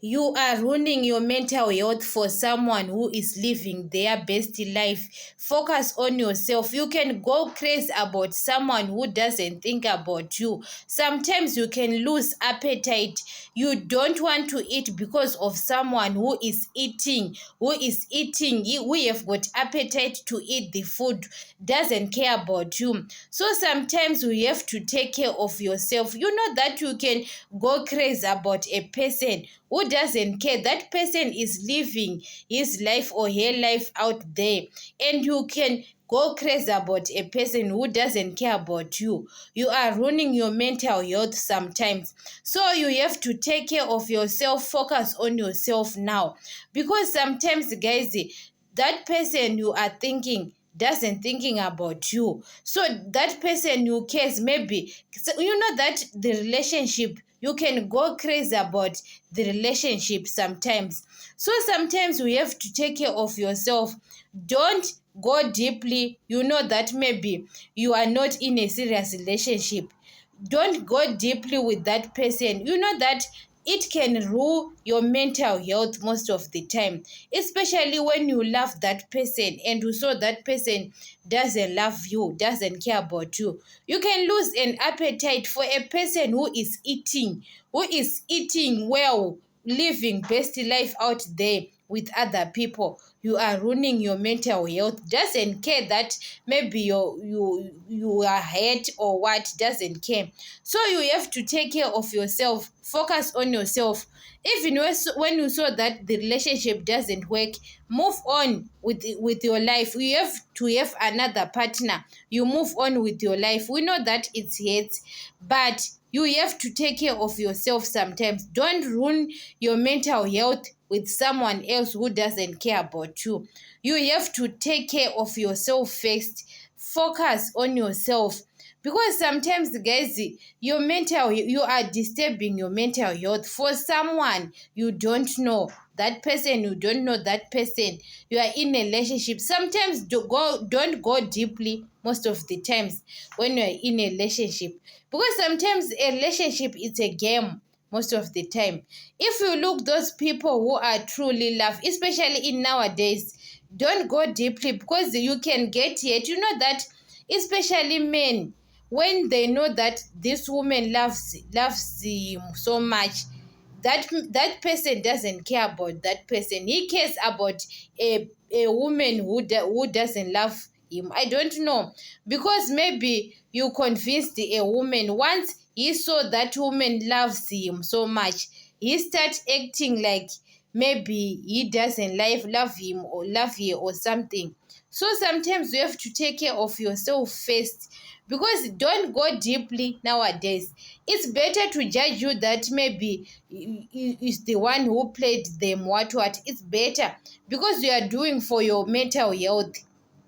You are ruining your mental health for someone who is living their best life. Focus on yourself. You can go crazy about someone who doesn't think about you. Sometimes you can lose appetite. You don't want to eat because of someone who is eating, who have got appetite to eat the food, doesn't care about you. So sometimes we have to take care of yourself. You know that you can go crazy about a person who doesn't care. That person is living his life or her life out there, and you can go crazy about a person who doesn't care about you. You are ruining your mental health sometimes. So you have to take care of yourself. Focus on yourself now, because sometimes, guys, that person you are thinking doesn't thinking about you. So that person you cares, maybe, so you know that the relationship, you can go crazy about the relationship sometimes. So sometimes we have to take care of yourself. Don't go deeply. You know that maybe you are not in a serious relationship. Don't go deeply with that person. You know that it can ruin your mental health most of the time, especially when you love that person and you saw that person doesn't love you, doesn't care about you. You can lose an appetite for a person who is eating well, living best life out there with other people. You are ruining your mental health. Doesn't care that maybe you are hurt or what, doesn't care. So you have to take care of yourself. Focus on yourself. Even when you saw that the relationship doesn't work, move on with your life. You have to have another partner. You move on with your life. We know that it's hate, but you have to take care of yourself sometimes. Don't ruin your mental health with someone else who doesn't care about you. You have to take care of yourself first. Focus on yourself, because sometimes, guys, you are disturbing your mental health for someone you don't know. That person, you don't know that person. You are in a relationship. Sometimes don't go deeply most of the times when you are in a relationship, because sometimes a relationship is a game most of the time. If you look those people who are truly love, especially in nowadays, don't go deeply, because you can get it. You know that, especially men, when they know that this woman loves him so much, that person doesn't care about that person. He cares about a woman who doesn't love him. I don't know, because maybe you convinced a woman. Once he saw that woman loves him so much, he start acting like maybe he doesn't love him or love her or something. So sometimes you have to take care of yourself first, because don't go deeply nowadays. It's better to judge you that maybe is the one who played them what. It's better, because you are doing for your mental health.